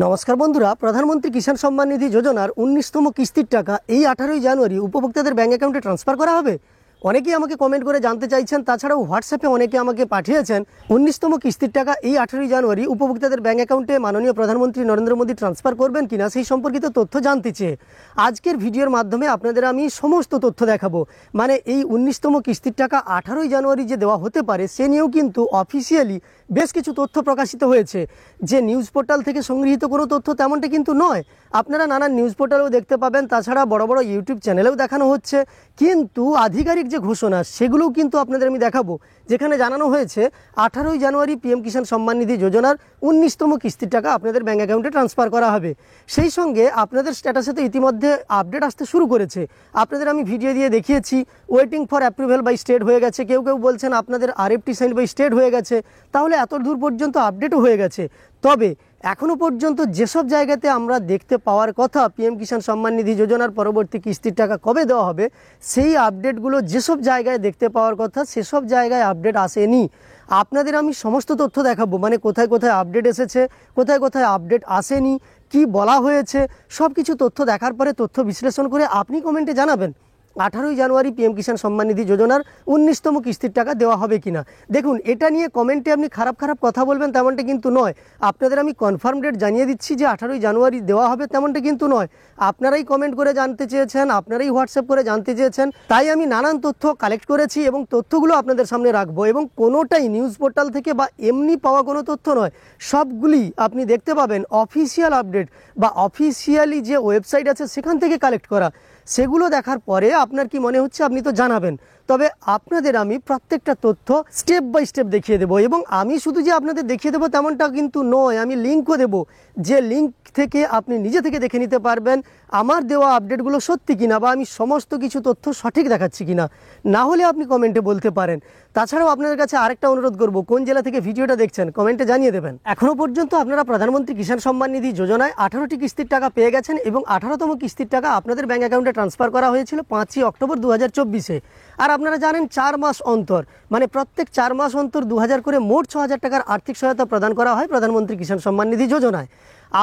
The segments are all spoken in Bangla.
নমস্কার বন্ধুরা, প্রধানমন্ত্রী কিষাণ সম্মান নিধি যোজনার 19তম কিস্তির টাকা এই 18ই জানুয়ারি উপভোক্তাদের ব্যাঙ্ক অ্যাকাউন্টে ট্রান্সফার করা হবে। অনেকেই আমাকে কমেন্ট করে জানতে চাইছেন, তাছাড়াও হোয়াটসঅ্যাপে অনেকে আমাকে পাঠিয়েছেন 19তম কিস্তির টাকা এই 18ই জানুয়ারি উপভোক্তাদের ব্যাঙ্ক অ্যাকাউন্টে মাননীয় প্রধানমন্ত্রী নরেন্দ্র মোদী ট্রান্সফার করবেন কিনা সেই সম্পর্কিত তথ্য জানতে চেয়ে আজকের ভিডিওর মাধ্যমে আপনাদের আমি সমস্ত তথ্য দেখাবো। মানে এই 19তম কিস্তির টাকা 18ই জানুয়ারি যে দেওয়া হতে পারে সে নিয়েও কিন্তু অফিসিয়ালি বেশ কিছু তথ্য প্রকাশিত হয়েছে। যে নিউজ পোর্টাল থেকে সংগৃহীত কোনো তথ্য তেমনটা কিন্তু নয়, আপনারা নানান নিউজ পোর্টালেও দেখতে পাবেন, তাছাড়া বড় বড় ইউটিউব চ্যানেলেও দেখানো হচ্ছে। কিন্তু আধিকারিক যে ঘোষণা সেগুলোও কিন্তু আপনাদের আমি দেখাবো, যেখানে জানানো হয়েছে 18ই জানুয়ারি পিএম কিষাণ সম্মান নিধি যোজনার 19তম কিস্তির টাকা আপনাদের ব্যাঙ্ক অ্যাকাউন্টে ট্রান্সফার করা হবে। সেই সঙ্গে আপনাদের স্ট্যাটাসে তো ইতিমধ্যে আপডেট আসতে শুরু করেছে। আপনাদের আমি ভিডিও দিয়ে দেখিয়েছি waiting for approval by state হয়ে গেছে, কেউ কেউ বলছেন আপনাদের আরএফটি সাইন বাই স্টেট হয়ে গেছে, তাহলে এত দূর পর্যন্ত আপডেটও হয়ে গেছে। তবে এখনও পর্যন্ত যেসব জায়গাতে আমরা দেখতে পাওয়ার কথা পিএম কিষাণ সম্মান নিধি যোজনার পরবর্তী কিস্তির টাকা কবে দেওয়া হবে, সেই আপডেটগুলো যেসব জায়গায় দেখতে পাওয়ার কথা সেসব জায়গায় আপডেট আসেনি। আপনাদের আমি সমস্ত তথ্য দেখাবো, মানে কোথায় কোথায় আপডেট এসেছে, কোথায় কোথায় আপডেট আসেনি, কি বলা হয়েছে, সব কিছু তথ্য দেখার পরে তথ্য বিশ্লেষণ করে আপনি কমেন্টে জানাবেন 18ই জানুয়ারি পিএম কিষাণ সম্মান নিধি যোজনার 19তম কিস্তির টাকা দেওয়া হবে কিনা। দেখুন, এটা নিয়ে কমেন্টে আপনি খারাপ কথা বলবেন তেমনটা কিন্তু নয়। আপনাদের আমি কনফার্ম ডেট জানিয়ে দিচ্ছি যে 18ই জানুয়ারি দেওয়া হবে, তেমনটা কিন্তু নয়। আপনারাই কমেন্ট করে জানতে চেয়েছেন, আপনারাই হোয়াটসঅ্যাপ করে জানতে চেয়েছেন, তাই আমি নানান তথ্য কালেক্ট করেছি এবং তথ্যগুলো আপনাদের সামনে রাখবো। এবং কোনোটাই নিউজ পোর্টাল থেকে বা এমনি পাওয়া কোনো তথ্য নয়, সবগুলি আপনি দেখতে পাবেন অফিসিয়াল আপডেট বা অফিসিয়ালি যে ওয়েবসাইট আছে সেখান থেকে কালেক্ট করা। সেগুলো দেখার পরে আপনার কি মনে হচ্ছে আপনি তো জানাবেন। তবে আপনাদের আমি প্রত্যেকটা তথ্য স্টেপ বাই স্টেপ দেখিয়ে দেবো, এবং আমি শুধু যে আপনাদের দেখিয়ে দেবো তেমনটা কিন্তু নয়, আমি লিঙ্কও দেবো, যে লিঙ্ক থেকে আপনি নিজে থেকে দেখে নিতে পারবেন আমার দেওয়া আপডেটগুলো সত্যি কিনা বা আমি সমস্ত কিছু তথ্য সঠিক দেখাচ্ছি কিনা। না হলে আপনি কমেন্টে বলতে পারেন। তাছাড়াও আপনাদের কাছে আরেকটা অনুরোধ করব, কোন জেলা থেকে ভিডিওটা দেখছেন কমেন্টে জানিয়ে দেবেন। এখনও পর্যন্ত আপনারা প্রধানমন্ত্রী কিষাণ সম্মান নিধি যোজনায় 18টি কিস্তির টাকা পেয়ে গেছেন এবং 18তম কিস্তির টাকা আপনাদের ব্যাঙ্ক অ্যাকাউন্টে ট্রান্সফার করা হয়েছিল 5ই অক্টোবর 2024-এ। আর আপনারা জানেন 4 মাস অন্তর, মানে প্রত্যেক 4 মাস অন্তর 2000 করে মোট 6000 টাকার আর্থিক সহায়তা প্রদান করা হয় প্রধানমন্ত্রী কিষাণ সম্মান নিধি যোজনায়।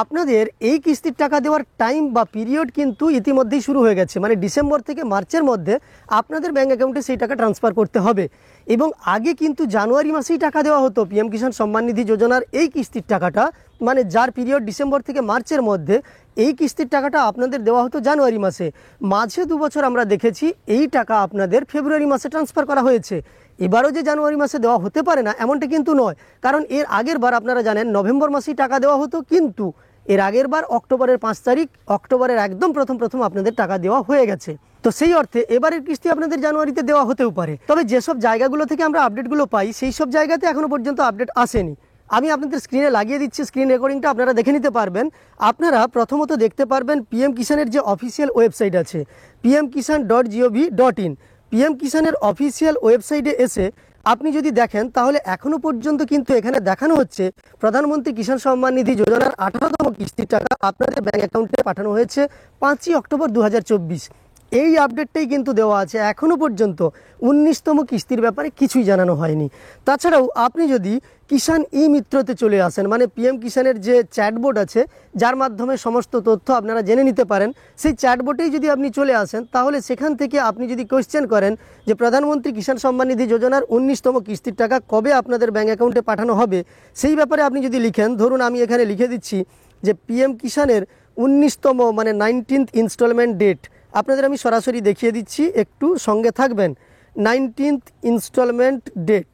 আপনাদের এই কিস্তির টাকা দেওয়ার টাইম বা পিরিয়ড কিন্তু ইতিমধ্যেই শুরু হয়ে গেছে, মানে ডিসেম্বর থেকে মার্চের মধ্যে আপনাদের ব্যাঙ্ক অ্যাকাউন্টে সেই টাকা ট্রান্সফার করতে হবে। এবং আগে কিন্তু জানুয়ারি মাসেই টাকা দেওয়া হতো পিএম কিষাণ সম্মান নিধি যোজনার এই কিস্তির টাকাটা, মানে যার পিরিয়ড ডিসেম্বর থেকে মার্চের মধ্যে, এই কিস্তির টাকাটা আপনাদের দেওয়া হতো জানুয়ারি মাসে। মাঝে 2 বছর আমরা দেখেছি এই টাকা আপনাদের ফেব্রুয়ারি মাসে ট্রান্সফার করা হয়েছে। এবারও যে জানুয়ারি মাসে দেওয়া হতে পারে না এমনটা কিন্তু নয়, কারণ এর আগের বার আপনারা জানেন নভেম্বর মাসেই টাকা দেওয়া হতো, কিন্তু এর আগের বার অক্টোবরের 5 তারিখ, অক্টোবরের একদম প্রথম আপনাদের টাকা দেওয়া হয়ে গেছে। তো সেই অর্থে এবারের কিস্তি আপনাদের জানুয়ারিতে দেওয়া হতেও পারে। তবে যেসব জায়গাগুলো থেকে আমরা আপডেটগুলো পাই সেই সব জায়গাতে এখনও পর্যন্ত আপডেট আসেনি। আমি আপনাদের স্ক্রিনে লাগিয়ে দিচ্ছি, স্ক্রিন রেকর্ডিংটা আপনারা দেখে নিতে পারবেন। আপনারা প্রথমত দেখতে পারবেন পিএম কিষাণের যে অফিসিয়াল ওয়েবসাইট আছে pmkisan.gov.in। পিএম কিষাণের অফিসিয়াল ওয়েবসাইটে এসে আপনি যদি দেখেন তাহলে এখনও পর্যন্ত কিন্তু এখানে দেখানো হচ্ছে প্রধানমন্ত্রী কিষাণ সম্মান নিধি যোজনার 18তম কিস্তির টাকা আপনাদের ব্যাঙ্ক অ্যাকাউন্টে পাঠানো হয়েছে 5ই অক্টোবর 2024। এই আপডেটটাই কিন্তু দেওয়া আছে। এখনও পর্যন্ত 19তম কিস্তির ব্যাপারে কিছুই জানানো হয়নি। তাছাড়াও আপনি যদি কিষাণ ই মিত্রতে চলে আসেন, মানে পিএম কিষাণের যে চ্যাটবোর্ড আছে যার মাধ্যমে সমস্ত তথ্য আপনারা জেনে নিতে পারেন, সেই চ্যাটবোর্ডেই যদি আপনি চলে আসেন তাহলে সেখান থেকে আপনি যদি কোয়েশ্চেন করেন যে প্রধানমন্ত্রী কিষাণ সম্মান নিধি যোজনার 19তম কিস্তির টাকা কবে আপনাদের ব্যাঙ্ক অ্যাকাউন্টে পাঠানো হবে, সেই ব্যাপারে আপনি যদি লিখেন, ধরুন আমি এখানে লিখে দিচ্ছি যে পিএম কিষাণের 19তম মানে 19th ইনস্টলমেন্ট ডেট, আপনাদের আমি সরাসরি দেখিয়ে দিচ্ছি, একটু সঙ্গে থাকবেন। 19th ইনস্টলমেন্ট ডেট,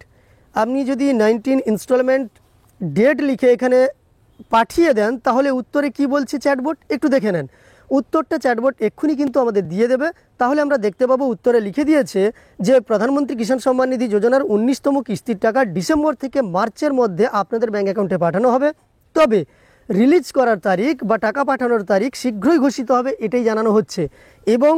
আপনি যদি 19 ইনস্টলমেন্ট ডেট লিখে এখানে পাঠিয়ে দেন তাহলে উত্তরে কি বলছে চ্যাটবোর্ড একটু দেখে নেন। উত্তরটা চ্যাটবোর্ড এক্ষুনি কিন্তু আমাদের দিয়ে দেবে। তাহলে আমরা দেখতে পাবো উত্তরে লিখে দিয়েছে যে প্রধানমন্ত্রী কিষাণ সম্মান নিধি যোজনার 19তম কিস্তির টাকা ডিসেম্বর থেকে মার্চের মধ্যে আপনাদের ব্যাঙ্ক অ্যাকাউন্টে পাঠানো হবে, তবে রিলিজ করার তারিখ বা টাকা পাঠানোর তারিখ শীঘ্রই ঘোষিত হবে, এটাই জানানো হচ্ছে। এবং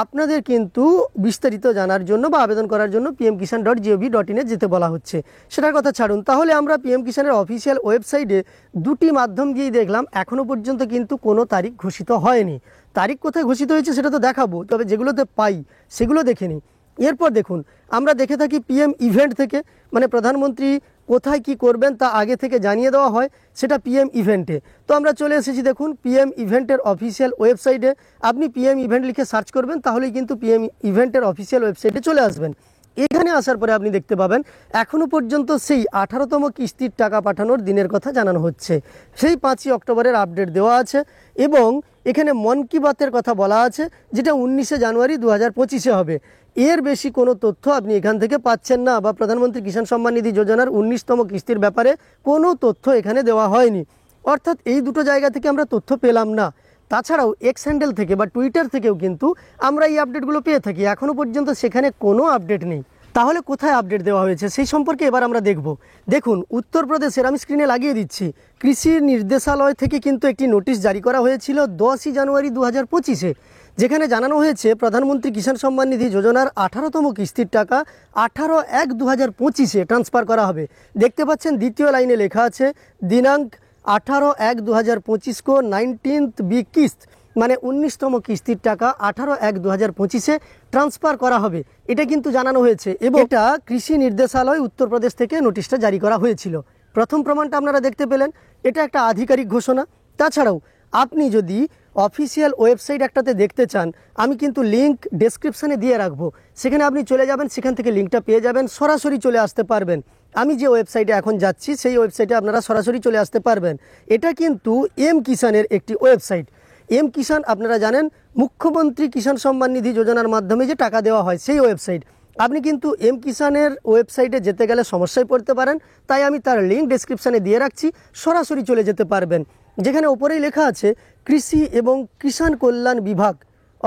আপনাদের কিন্তু বিস্তারিত জানার জন্য বা আবেদন করার জন্য pmkisan.gov.in যেতে বলা হচ্ছে। সেটার কথা ছাড়ুন, তাহলে আমরা পিএম কিষাণের অফিসিয়াল ওয়েবসাইটে 2টি মাধ্যম দিয়েই দেখলাম এখনও পর্যন্ত কিন্তু কোনো তারিখ ঘোষিত হয়নি। তারিখ কোথায় ঘোষিত হয়েছে সেটা তো দেখাবো, তবে যেগুলোতে পাই সেগুলো দেখে নিই। এরপর দেখুন, আমরা দেখে থাকি পিএম ইভেন্ট থেকে, মানে প্রধানমন্ত্রী কোথায় কি করবেন তা আগে থেকে জানিয়ে দেওয়া হয়, সেটা পিএম ইভেন্টে। তো আমরা চলে এসেছি দেখুন পিএম ইভেন্টের অফিসিয়াল ওয়েবসাইটে। আপনি পিএম ইভেন্ট লিখে সার্চ করবেন, তাহলেই কিন্তু পিএম ইভেন্টের অফিসিয়াল ওয়েবসাইটে চলে আসবেন। এখানে আসার পরে আপনি দেখতে পাবেন এখনও পর্যন্ত সেই 18তম কিস্তির টাকা পাঠানোর দিনের কথা জানানো হচ্ছে। সেই 5ই অক্টোবরের আপডেট দেওয়া আছে এবং এখানে মন কি বাতের কথা বলা আছে, যেটা 19শে জানুয়ারি 2025-এ হবে। এর বেশি কোনো তথ্য আপনি এখান থেকে পাচ্ছেন না, বা প্রধানমন্ত্রী কিষাণ সম্মান নিধি যোজনার 19তম কিস্তির ব্যাপারে কোনো তথ্য এখানে দেওয়া হয়নি। অর্থাৎ এই দুটো জায়গা থেকে আমরা তথ্য পেলাম না। তাছাড়াও এক্স হ্যান্ডেল থেকে বা টুইটার থেকেও কিন্তু আমরা এই আপডেটগুলো পেয়ে থাকি, এখনও পর্যন্ত সেখানে কোনো আপডেট নেই। তাহলে কোথায় আপডেট দেওয়া হয়েছে সেই সম্পর্কে এবার আমরা দেখব। দেখুন উত্তরপ্রদেশের, আমি স্ক্রিনে লাগিয়ে দিচ্ছি, কৃষি নির্দেশালয় থেকে কিন্তু একটি নোটিশ জারি করা হয়েছিল 10ই জানুয়ারি 2025-এ, যেখানে জানানো হয়েছে প্রধানমন্ত্রী কিষাণ সম্মান নিধি যোজনার 18তম কিস্তির টাকা 18/1/2025-এ ট্রান্সফার করা হবে। দেখতে পাচ্ছেন দ্বিতীয় লাইনে লেখা আছে দিনাঙ্ক 18/1/2025 को 19th বি কিস্ত, মানে 19তম কিস্তির টাকা 18/1/2025-এ ট্রান্সফার করা হবে, এটা কিন্তু জানানো হয়েছে। এবং এটা কৃষি নির্দেশালয় উত্তরপ্রদেশ থেকে নোটিশটা জারি করা হয়েছিল। প্রথম প্রমাণটা আপনারা দেখতে পেলেন, এটা একটা আধিকারিক ঘোষণা। তাছাড়াও আপনি যদি অফিসিয়াল ওয়েবসাইট একটাতে দেখতে চান, আমি কিন্তু লিঙ্ক ডেসক্রিপশানে দিয়ে রাখবো, সেখানে আপনি চলে যাবেন, সেখান থেকে লিঙ্কটা পেয়ে যাবেন, সরাসরি চলে আসতে পারবেন। আমি যে ওয়েবসাইটে এখন যাচ্ছি সেই ওয়েবসাইটে আপনারা সরাসরি চলে আসতে পারবেন। এটা কিন্তু এম কিষাণের একটি ওয়েবসাইট। এম কিষাণ আপনারা জানেন মুখ্যমন্ত্রী কিষাণ সম্মান নিধি যোজনার মাধ্যমে যে টাকা দেওয়া হয় সেই ওয়েবসাইট। আপনি কিন্তু এম কিষাণের ওয়েবসাইটে যেতে গেলে সমস্যায় পড়তে পারেন, তাই আমি তার লিঙ্ক ডেসক্রিপশানে দিয়ে রাখছি, সরাসরি চলে যেতে পারবেন। যেখানে ওপরেই লেখা আছে কৃষি এবং কিষাণ কল্যাণ বিভাগ,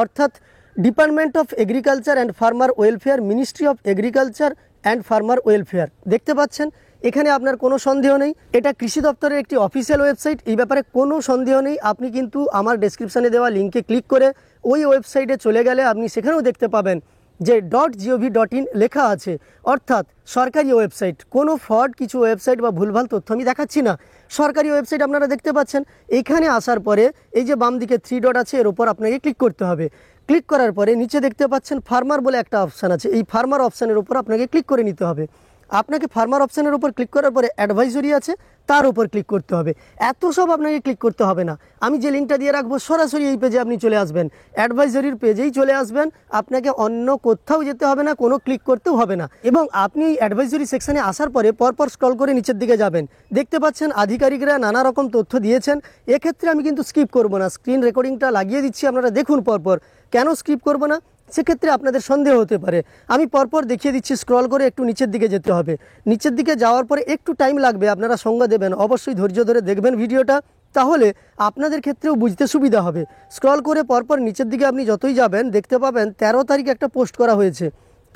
অর্থাৎ department of agriculture and farmer welfare, ministry of agriculture and farmer welfare. দেখতে পাচ্ছেন এখানে আপনার কোনো সন্দেহ নেই, এটা কৃষি দপ্তরের একটি অফিসিয়াল ওয়েবসাইট, এই ব্যাপারে কোনো সন্দেহ নেই। আপনি কিন্তু আমার ডেসক্রিপশানে দেওয়া লিঙ্কে ক্লিক করে ওই ওয়েবসাইটে চলে গেলে আপনি সেখানেও দেখতে পাবেন যে .gov.in লেখা আছে, অর্থাৎ সরকারি ওয়েবসাইট। কোনো ফ্রড কিছু ওয়েবসাইট বা ভুলভাল তথ্য আমি দেখাচ্ছি না, সরকারি ওয়েবসাইট আপনারা দেখতে পাচ্ছেন। এখানে আসার পরে এই যে বাম দিকে 3 ডট আছে, এর ওপর আপনাকে ক্লিক করতে হবে। ক্লিক করার পরে নিচে দেখতে পাচ্ছেন ফার্মার বলে একটা অপশান আছে, এই ফার্মার অপশানের উপর আপনাকে ক্লিক করে নিতে হবে। আপনাকে ফার্মার অপশানের উপর ক্লিক করার পরে অ্যাডভাইজরি আছে, তার উপর ক্লিক করতে হবে। এত সব আপনাকে ক্লিক করতে হবে না, আমি যে লিঙ্কটা দিয়ে রাখবো সরাসরি এই পেজে আপনি চলে আসবেন, অ্যাডভাইজরির পেজেই চলে আসবেন। আপনাকে অন্য কোথাও যেতে হবে না, কোনো ক্লিক করতেও হবে না। এবং আপনি এই অ্যাডভাইজরি সেকশানে আসার পরে পরপর স্ক্রল করে নিচের দিকে যাবেন, দেখতে পাচ্ছেন আধিকারিকরা নানা রকম তথ্য দিয়েছেন। এক্ষেত্রে আমি কিন্তু স্কিপ করব না, স্ক্রিন রেকর্ডিংটা লাগিয়ে দিচ্ছি, আপনারা দেখুন পরপর। কেন স্কিপ করব না সেক্ষেত্রে আপনাদের সন্দেহ হতে পারে, আমি পরপর দেখিয়ে দিচ্ছি। স্ক্রল করে একটু নিচের দিকে যেতে হবে, নিচের দিকে যাওয়ার পরে একটু টাইম লাগবে, আপনারা সঙ্গ দেবেন, অবশ্যই ধৈর্য ধরে দেখবেন ভিডিওটা, তাহলে আপনাদের ক্ষেত্রেও বুঝতে সুবিধা হবে। স্ক্রল করে পরপর নিচের দিকে আপনি যতই যাবেন দেখতে পাবেন 13 তারিখ একটা পোস্ট করা হয়েছে।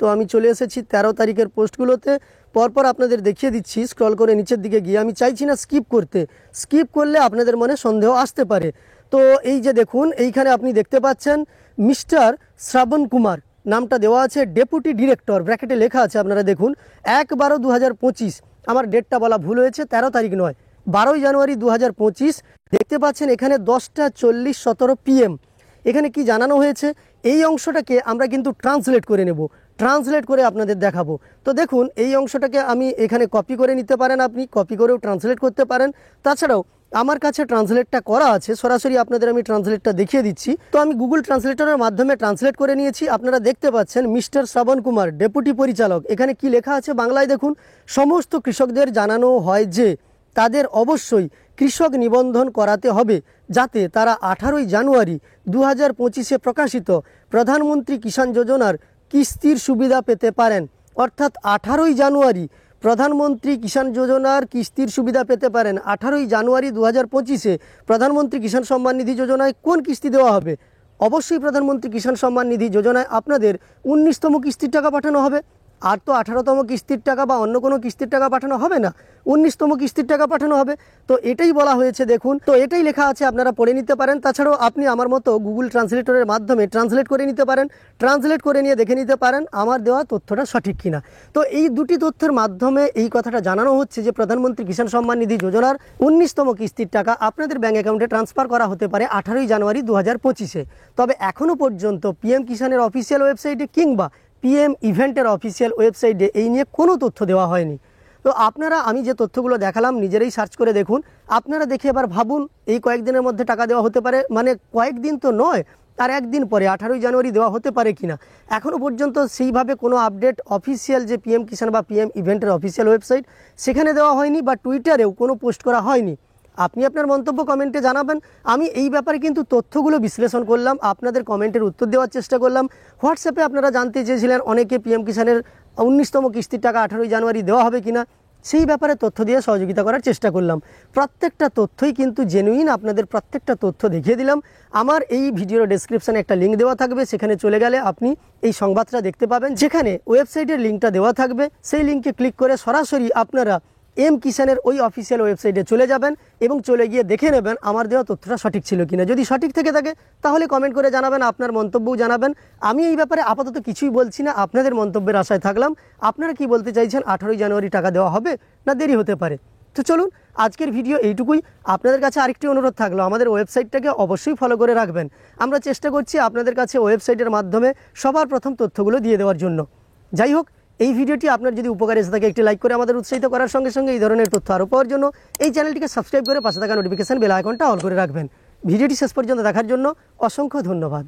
তো আমি চলে এসেছি 13 তারিখের পোস্টগুলোতে, পরপর আপনাদের দেখিয়ে দিচ্ছি। স্ক্রল করে নিচের দিকে গিয়ে, আমি চাইছি না স্কিপ করতে, স্কিপ করলে আপনাদের মনে সন্দেহ আসতে পারে। তো এই যে দেখুন এইখানে আপনি দেখতে পাচ্ছেন মিস্টার শ্রাবণ কুমার নামটা দেওয়া আছে, ডেপুটি ডিরেক্টর, ব্র্যাকেটে লেখা আছে, আপনারা দেখুন 1/12/2025। আমার ডেটটা বলা ভুল হয়েছে, 13 তারিখ নয়, 12ই জানুয়ারি 2025। দেখতে পাচ্ছেন এখানে 10:40:17 PM। এখানে কি জানানো হয়েছে এই অংশটাকে আমরা কিন্তু ট্রান্সলেট করে নেব, ট্রান্সলেট করে আপনাদের দেখাবো। তো দেখুন এই অংশটাকে আমি এখানে কপি করে নিতে পারেন, আপনি কপি করেও ট্রান্সলেট করতে পারেন। তাছাড়াও আমার কাছে ট্রান্সলেটটা করা আছে, সরাসরি আপনাদের আমি ট্রান্সলেটটা দেখিয়ে দিচ্ছি। তো আমি গুগল ট্রান্সলেটরের মাধ্যমে ট্রান্সলেট করে নিয়েছি। আপনারা দেখতে পাচ্ছেন মিস্টার শ্রাবণ কুমার, ডেপুটি পরিচালক। এখানে কি লেখা আছে বাংলায় দেখুন, সমস্ত কৃষকদের জানানো হয় যে তাদের অবশ্যই কৃষক নিবন্ধন করাতে হবে, যাতে তারা 18ই জানুয়ারি 2025-এ প্রকাশিত প্রধানমন্ত্রী কিষাণ যোজনার কিস্তির সুবিধা পেতে পারেন। অর্থাৎ 18ই জানুয়ারি প্রধানমন্ত্রী কিষাণ যোজনার কিস্তির সুবিধা পেতে পারেন। 18ই জানুয়ারি 2025-এ প্রধানমন্ত্রী কিষাণ সম্মান নিধি যোজনায় কোন কিস্তি দেওয়া হবে? অবশ্যই প্রধানমন্ত্রী কিষাণ সম্মান নিধি যোজনায় আপনাদের 19তম কিস্তির টাকা পাঠানো হবে। আর তো 18তম কিস্তির টাকা বা অন্য কোনো কিস্তির টাকা পাঠানো হবে না, 19তম কিস্তির টাকা পাঠানো হবে। তো এটাই বলা হয়েছে দেখুন, তো এটাই লেখা আছে, আপনারা পড়ে নিতে পারেন। তাছাড়াও আপনি আমার মতো গুগল ট্রান্সলেটরের মাধ্যমে ট্রান্সলেট করে নিতে পারেন, ট্রান্সলেট করে নিয়ে দেখে নিতে পারেন আমার দেওয়া তথ্যটা সঠিক কিনা। তো এই দুটি তথ্যের মাধ্যমে এই কথাটা জানানো হচ্ছে যে প্রধানমন্ত্রী কিষাণ সম্মান নিধি যোজনার 19তম কিস্তির টাকা আপনাদের ব্যাঙ্ক অ্যাকাউন্টে ট্রান্সফার করা হতে পারে 18ই জানুয়ারি 2025-এ। তবে এখনও পর্যন্ত পিএম কিষাণের অফিসিয়াল ওয়েবসাইটে কিংবা পিএম ইভেন্টের অফিসিয়াল ওয়েবসাইটে এই নিয়ে কোনো তথ্য দেওয়া হয়নি। তো আপনারা আমি যে তথ্যগুলো দেখালাম নিজেরাই সার্চ করে দেখুন, আপনারা দেখে এবার ভাবুন এই কয়েকদিনের মধ্যে টাকা দেওয়া হতে পারে, মানে কয়েকদিন তো নয়, তার একদিন পরে 18ই জানুয়ারি দেওয়া হতে পারে কিনা। এখনও পর্যন্ত সেইভাবে কোনো আপডেট অফিসিয়াল যে পিএম কিষাণ বা পিএম ইভেন্টের অফিসিয়াল ওয়েবসাইট সেখানে দেওয়া হয়নি, বা টুইটারেও কোনো পোস্ট করা হয়নি। আপনি আপনার মন্তব্য কমেন্টে জানাবেন। আমি এই ব্যাপারে কিন্তু তথ্যগুলো বিশ্লেষণ করলাম, আপনাদের কমেন্টের উত্তর দেওয়ার চেষ্টা করলাম। হোয়াটসঅ্যাপে আপনারা জানতে চেয়েছিলেন অনেকে পিএম কিষাণের 19তম কিস্তির টাকা 18ই জানুয়ারি দেওয়া হবে কিনা, সেই ব্যাপারে তথ্য দিয়ে সহযোগিতা করার চেষ্টা করলাম। প্রত্যেকটা তথ্যই কিন্তু জেনুইন, আপনাদের প্রত্যেকটা তথ্য দেখিয়ে দিলাম। আমার এই ভিডিওর ডেসক্রিপশানে একটা লিঙ্ক দেওয়া থাকবে, সেখানে চলে গেলে আপনি এই সংবাদটা দেখতে পাবেন, যেখানে ওয়েবসাইটের লিঙ্কটা দেওয়া থাকবে। সেই লিঙ্কে ক্লিক করে সরাসরি আপনারা এম কিষাণের ওই অফিসিয়াল ওয়েবসাইটে চলে যাবেন এবং চলে গিয়ে দেখে নেবেন আমার দেওয়া তথ্যটা সঠিক ছিল কিনা। যদি সঠিক থেকে থাকে তাহলে কমেন্ট করে জানাবেন, আপনার মন্তব্যও জানাবেন। আমি এই ব্যাপারে আপাতত কিছুই বলছি না, আপনাদের মন্তব্যের আশায় থাকলাম। আপনারা কি বলতে চাইছেন, 18ই জানুয়ারি টাকা দেওয়া হবে না দেরি হতে পারে? তো চলুন আজকের ভিডিও এইটুকুই। আপনাদের কাছে আরেকটি অনুরোধ থাকলো, আমাদের ওয়েবসাইটটাকে অবশ্যই ফলো করে রাখবেন। আমরা চেষ্টা করছি আপনাদের কাছে ওয়েবসাইটের মাধ্যমে সবার প্রথম তথ্যগুলো দিয়ে দেওয়ার জন্য। যাই হোক, এই ভিডিওটি আপনার যদি উপকার এসে থাকে একটি লাইক করে আমাদের উৎসাহিত করার সঙ্গে সঙ্গে এই ধরনের তথ্য আরও পাওয়ার জন্য এই চ্যানেলটিকে সাবস্ক্রাইব করে পাশে থাকা নোটিফিকেশন বেল আইকনটা অল করে রাখবেন। ভিডিওটি শেষ পর্যন্ত দেখার জন্য অসংখ্য ধন্যবাদ।